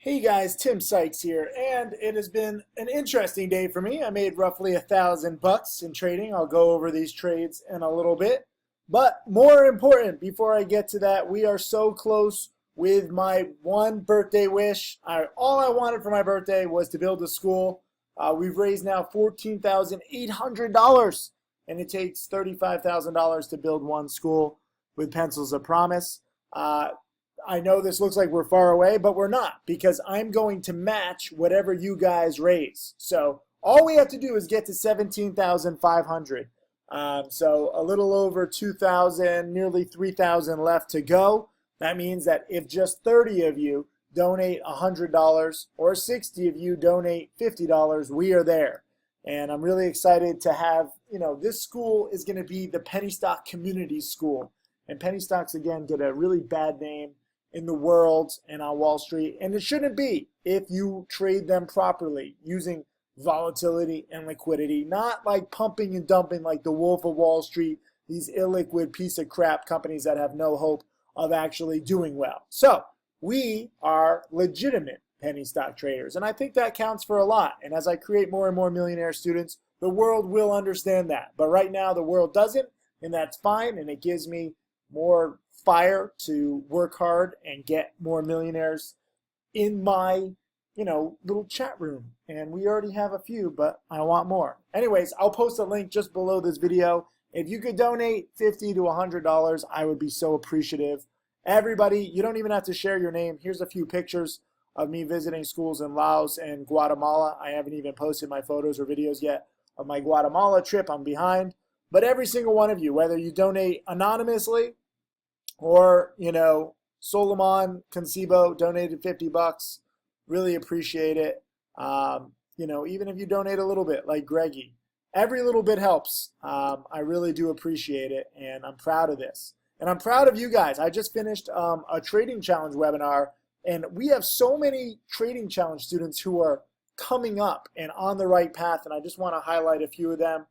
Hey guys, Tim Sykes here, and it has been an interesting day for me. I made roughly $1,000 in trading. I'll go over these trades in a little bit. But more important, before I get to that, we are so close with my one birthday wish. All I wanted for my birthday was to build a school. We've raised now $14,800, and it takes $35,000 to build one school with Pencils of Promise. I know this looks like we're far away, but we're not, because I'm going to match whatever you guys raise. So all we have to do is get to 17,500. So a little over 2,000, nearly 3,000 left to go. That means that if just 30 of you donate $100 or 60 of you donate $50, we are there. And I'm really excited to have, this school is going to be the penny stock community school. And penny stocks, again, get a really bad name in the world and on Wall Street, and it shouldn't be if you trade them properly using volatility and liquidity, not like pumping and dumping like the Wolf of Wall Street, these illiquid piece of crap companies that have no hope of actually doing well. So we are legitimate penny stock traders, and I think that counts for a lot. And as I create more and more millionaire students, the world will understand that. But right now the world doesn't, and that's fine, and it gives me more fire to work hard and get more millionaires in my, little chat room. And we already have a few, but I want more. Anyways, I'll post a link just below this video. If you could donate $50 to $100, I would be so appreciative. Everybody, you don't even have to share your name. Here's a few pictures of me visiting schools in Laos and Guatemala. I haven't even posted my photos or videos yet of my Guatemala trip. I'm behind. But every single one of you, whether you donate anonymously or, Solomon Concibo donated $50. Really appreciate it. Even if you donate a little bit, like Greggy, every little bit helps. I really do appreciate it, and I'm proud of this. And I'm proud of you guys. I just finished a trading challenge webinar, and we have so many trading challenge students who are coming up and on the right path, and I just want to highlight a few of them.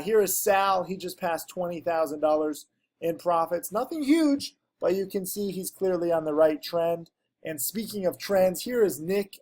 Here is Sal. He just passed $20,000 in profits. Nothing huge, but you can see he's clearly on the right trend. And speaking of trends, here is Nick.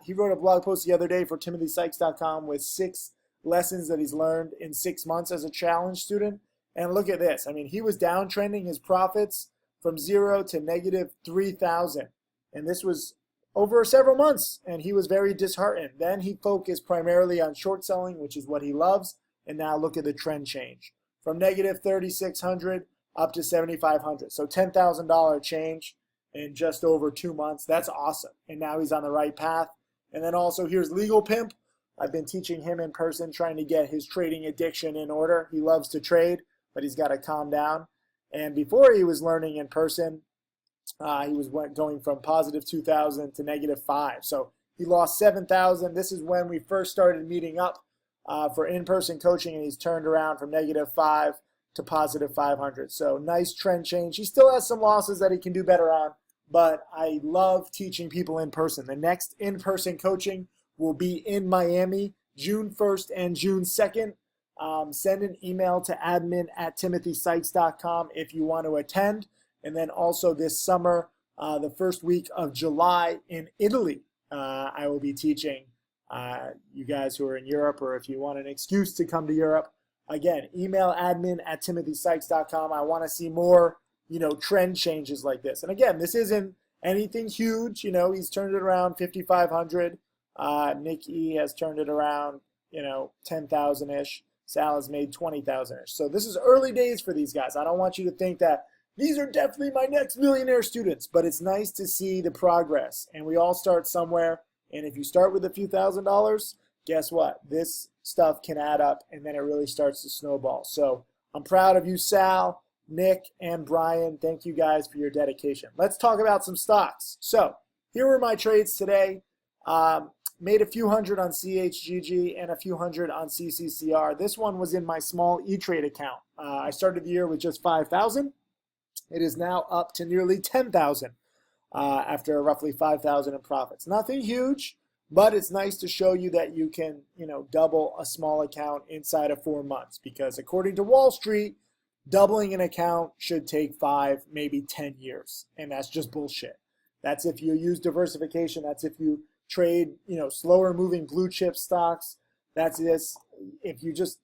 He wrote a blog post the other day for TimothySykes.com with 6 lessons that he's learned in 6 months as a challenge student. And look at this. I mean, he was downtrending his profits from 0 to negative 3,000. And this was over several months, and he was very disheartened. Then he focused primarily on short selling, which is what he loves. And now look at the trend change. From negative 3,600 up to 7,500. So $10,000 change in just over 2 months. That's awesome. And now he's on the right path. And then also here's Legal Pimp. I've been teaching him in person, trying to get his trading addiction in order. He loves to trade, but he's got to calm down. And before he was learning in person, he was going from positive 2,000 to negative 5. So he lost 7,000. This is when we first started meeting up for in-person coaching, and he's turned around from negative 5 to positive 500. So nice trend change. He still has some losses that he can do better on, but I love teaching people in person. The next in-person coaching will be in Miami, June 1st and June 2nd. Send an email to admin@timothysykes.com if you want to attend. And then also this summer, the first week of July in Italy, I will be teaching you guys who are in Europe, or if you want an excuse to come to Europe. Again, email admin@timothysykes.com. I want to see more, trend changes like this. And again, this isn't anything huge. He's turned it around 5,500. Nick E has turned it around, 10,000-ish. Sal has made 20,000-ish. So this is early days for these guys. I don't want you to think that these are definitely my next millionaire students, but it's nice to see the progress. And we all start somewhere. And if you start with a few $1,000s, guess what? This stuff can add up, and then it really starts to snowball. So I'm proud of you, Sal, Nick, and Brian. Thank you guys for your dedication. Let's talk about some stocks. So here were my trades today. Made a few hundred on CHGI and a few hundred on CCCR. This one was in my small E-Trade account. I started the year with just 5,000. It is now up to nearly 10,000 after roughly 5,000 in profits. Nothing huge, but it's nice to show you that you can, double a small account inside of 4 months, because according to Wall Street, doubling an account should take 5, maybe 10 years, and that's just bullshit. That's if you use diversification. That's if you trade, slower moving blue chip stocks. That's this. If you just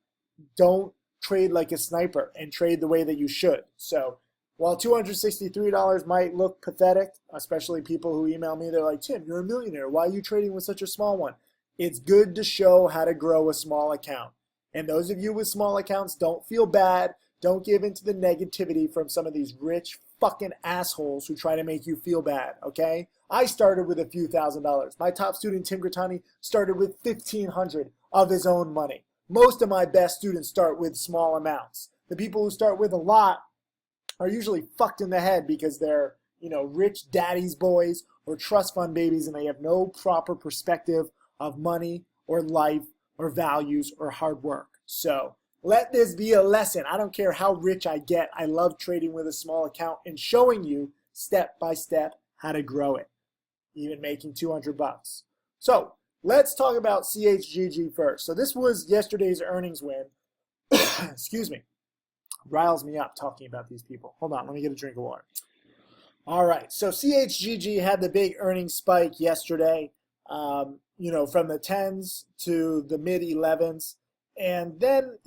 don't trade like a sniper and trade the way that you should. So while $263 might look pathetic, especially people who email me, they're like, Tim, you're a millionaire. Why are you trading with such a small one? It's good to show how to grow a small account. And those of you with small accounts, don't feel bad. Don't give into the negativity from some of these rich fucking assholes who try to make you feel bad, okay? I started with a few $1,000s. My top student, Tim Grattani, started with $1,500 of his own money. Most of my best students start with small amounts. The people who start with a lot are usually fucked in the head because they're, rich daddy's boys or trust fund babies, and they have no proper perspective of money or life or values or hard work. So let this be a lesson. I don't care how rich I get. I love trading with a small account and showing you step by step how to grow it, even making $200. So let's talk about CHGG first. So this was yesterday's earnings win. Excuse me. Riles me up talking about these people. Hold on, let me get a drink of water. All right, so CHGG had the big earnings spike yesterday, from the 10s to the mid 11s. And then,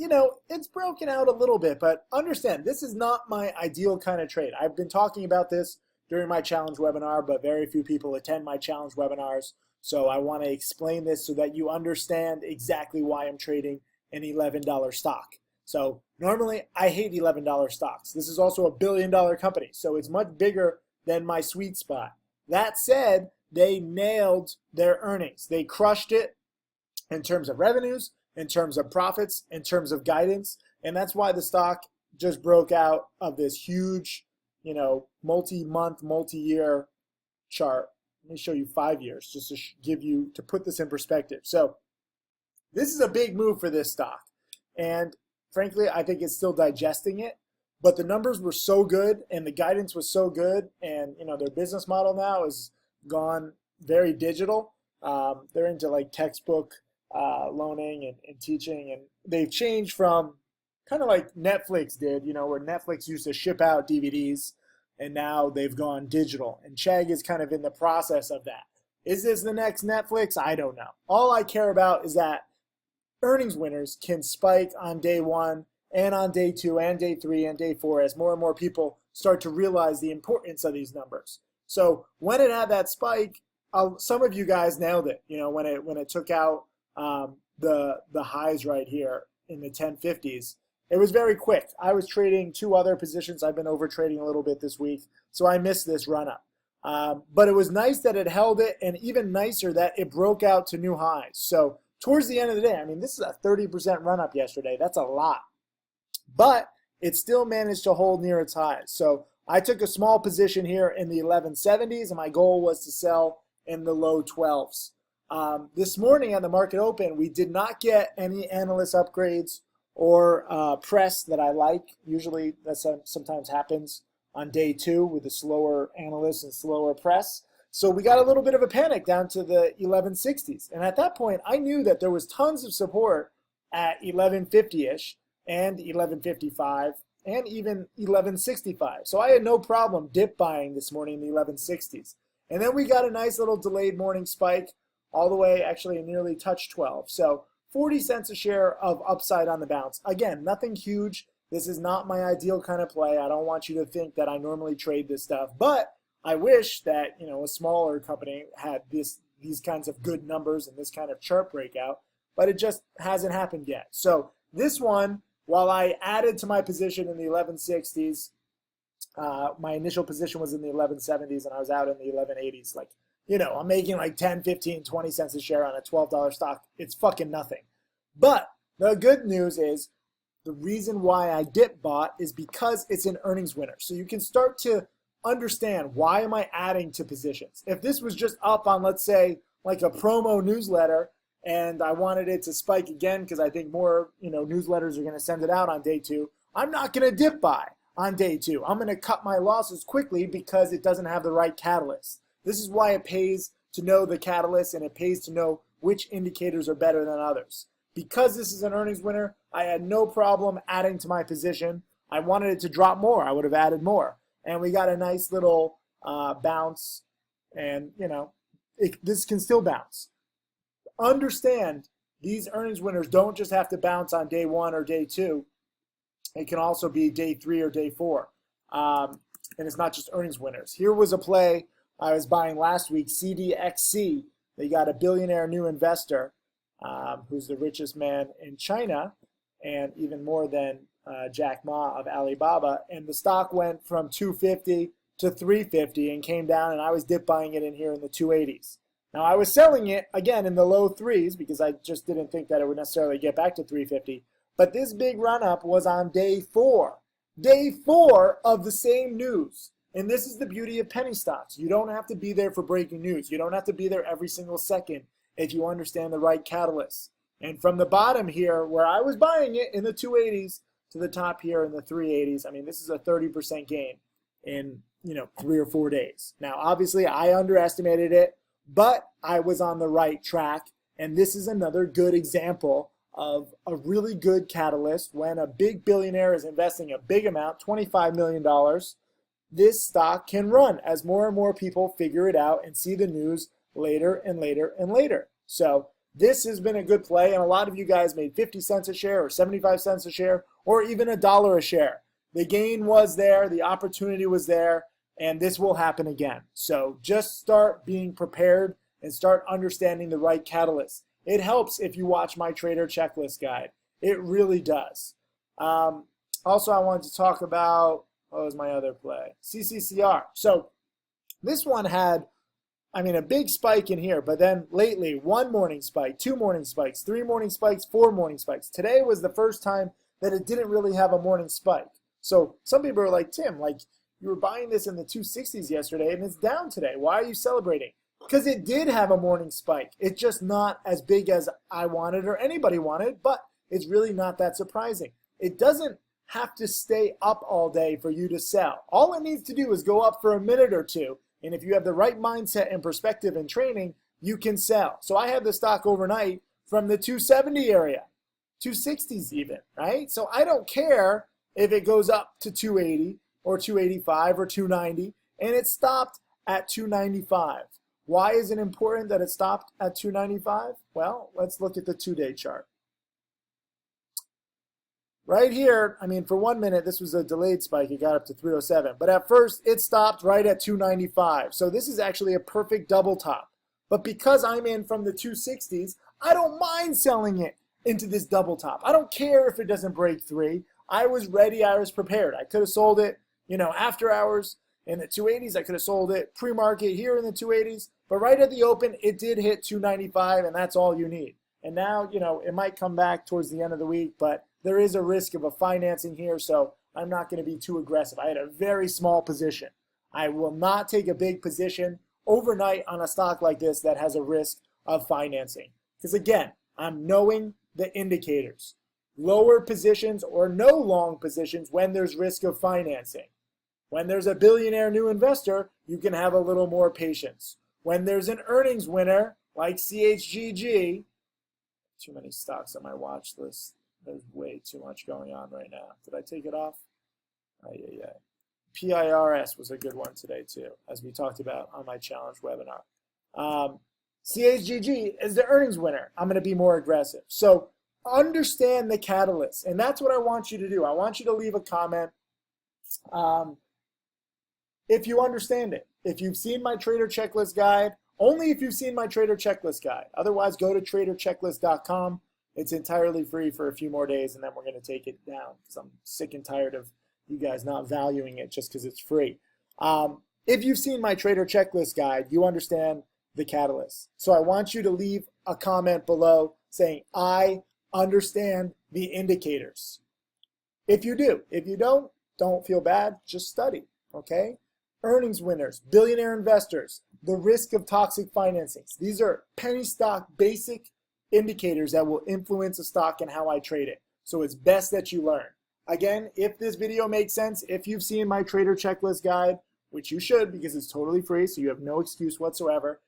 it's broken out a little bit. But understand, this is not my ideal kind of trade. I've been talking about this during my challenge webinar, but very few people attend my challenge webinars. So I want to explain this so that you understand exactly why I'm trading an $11 stock. So normally I hate $11 stocks. This is also a $1 billion company, so it's much bigger than my sweet spot. That said, they nailed their earnings. They crushed it in terms of revenues, in terms of profits, in terms of guidance, and that's why the stock just broke out of this huge, multi-month, multi-year chart. Let me show you 5 years just to put this in perspective. So this is a big move for this stock, and frankly, I think it's still digesting it, but the numbers were so good and the guidance was so good, and their business model now is gone very digital. They're into like textbook loaning and teaching, and they've changed from kind of like Netflix did, where Netflix used to ship out DVDs, and now they've gone digital, and Chegg is kind of in the process of that. Is this the next Netflix? I don't know. All I care about is that earnings winners can spike on day 1 and on day 2 and day 3 and day 4 as more and more people start to realize the importance of these numbers. So when it had that spike, some of you guys nailed it. When it took out the highs right here in the 1050s, it was very quick. I was trading 2 other positions. I've been over trading a little bit this week, so I missed this run up. But it was nice that it held it, and even nicer that it broke out to new highs. So towards the end of the day, this is a 30% run up yesterday. That's a lot. But it still managed to hold near its highs. So I took a small position here in the 1170s, and my goal was to sell in the low 12s. This morning at the market open, we did not get any analyst upgrades or press that I like. Usually that sometimes happens on day 2 with the slower analysts and slower press. So we got a little bit of a panic down to the 1160s. And at that point, I knew that there was tons of support at 1150-ish and 1155 and even 1165. So I had no problem dip buying this morning in the 1160s. And then we got a nice little delayed morning spike all the way, actually it nearly touched 12. So 40 cents a share of upside on the bounce. Again, nothing huge. This is not my ideal kind of play. I don't want you to think that I normally trade this stuff, but I wish that a smaller company had these kinds of good numbers and this kind of chart breakout, but it just hasn't happened yet. So this one, while I added to my position in the 1160s, my initial position was in the 1170s and I was out in the 1180s. I'm making like 10, 15, 20 cents a share on a $12 stock. It's fucking nothing. But the good news is the reason why I dip bought is because it's an earnings winner. So you can start to understand, why am I adding to positions? If this was just up on, let's say, like a promo newsletter, and I wanted it to spike again because I think more newsletters are going to send it out on day 2, I'm not going to dip buy on day 2. I'm going to cut my losses quickly because it doesn't have the right catalyst. This is why it pays to know the catalyst, and it pays to know which indicators are better than others. Because this is an earnings winner, I had no problem adding to my position. I wanted it to drop more. I would have added more. And we got a nice little bounce And, this can still bounce. Understand these earnings winners don't just have to bounce on day 1 or day 2. It can also be day 3 or day 4. And it's not just earnings winners. Here was a play I was buying last week, CDXC. They got a billionaire new investor who's the richest man in China, and even more than Jack Ma of Alibaba. And the stock went from 250 to 350 and came down, and I was dip buying it in here in the 280s. Now, I was selling it, again, in the low 3s because I just didn't think that it would necessarily get back to 350. But this big run-up was on day 4. Day 4 of the same news. And this is the beauty of penny stocks. You don't have to be there for breaking news. You don't have to be there every single second if you understand the right catalyst. And from the bottom here, where I was buying it in the 280s to the top here in the 380s, I mean, this is a 30% gain in, 3 or 4 days. Now, obviously, I underestimated it, but I was on the right track. And this is another good example of a really good catalyst when a big billionaire is investing a big amount, $25 million. This stock can run as more and more people figure it out and see the news later and later and later. So this has been a good play, and a lot of you guys made 50 cents a share or 75 cents a share or even $1 a share. The gain was there, the opportunity was there, and this will happen again. So just start being prepared and start understanding the right catalyst. It helps if you watch my trader checklist guide. It really does. Also, I wanted to talk about, what was my other play? CCCR. So this one had, a big spike in here, but then lately, 1 morning spike, 2 morning spikes, 3 morning spikes, 4 morning spikes. Today was the first time that it didn't really have a morning spike. So some people are like, Tim, you were buying this in the 260s yesterday and it's down today. Why are you celebrating? Because it did have a morning spike. It's just not as big as I wanted or anybody wanted, but it's really not that surprising. It doesn't have to stay up all day for you to sell. All it needs to do is go up for a minute or two, and if you have the right mindset and perspective and training, you can sell. So I had the stock overnight from the 270 area, 260s even, right? So I don't care if it goes up to 280 or 285 or 290, and it stopped at 295. Why is it important that it stopped at 295? Well, let's look at the 2-day chart. Right here, for 1 minute, this was a delayed spike. It got up to 307. But at first, it stopped right at 295. So this is actually a perfect double top. But because I'm in from the 260s, I don't mind selling it into this double top. I don't care if it doesn't break 3. I was ready. I was prepared. I could have sold it, after hours. In the 280s, I could have sold it pre-market here in the 280s. But right at the open, it did hit 295, and that's all you need. And now, it might come back towards the end of the week, but there is a risk of a financing here, so I'm not going to be too aggressive. I had a very small position. I will not take a big position overnight on a stock like this that has a risk of financing. Because again, I'm knowing the indicators. Lower positions or no long positions when there's risk of financing. When there's a billionaire new investor, you can have a little more patience. When there's an earnings winner like CHGI, too many stocks on my watch list. There's way too much going on right now. Did I take it off? Yeah. PIRS was a good one today too, as we talked about on my challenge webinar. CHGI is the earnings winner. I'm going to be more aggressive. So understand the catalyst, and that's what I want you to do. I want you to leave a comment if you understand it. If you've seen my trader checklist guide, only if you've seen my trader checklist guide. Otherwise, go to traderchecklist.com. It's entirely free for a few more days, and then we're going to take it down because I'm sick and tired of you guys not valuing it just because it's free. If you've seen my trader checklist guide, you understand the catalyst. So I want you to leave a comment below saying, I understand the indicators. If you do. If you don't feel bad, just study, okay? Earnings winners, billionaire investors, the risk of toxic financings. These are penny stock basic indicators that will influence a stock and how I trade it. So it's best that you learn. Again, if this video makes sense, if you've seen my trader checklist guide, which you should because it's totally free, so you have no excuse whatsoever,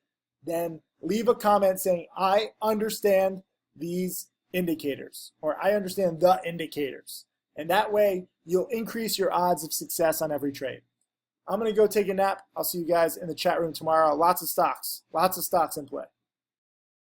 then leave a comment saying, I understand these indicators, or I understand the indicators. And that way, you'll increase your odds of success on every trade. I'm going to go take a nap. I'll see you guys in the chat room tomorrow. Lots of stocks in play.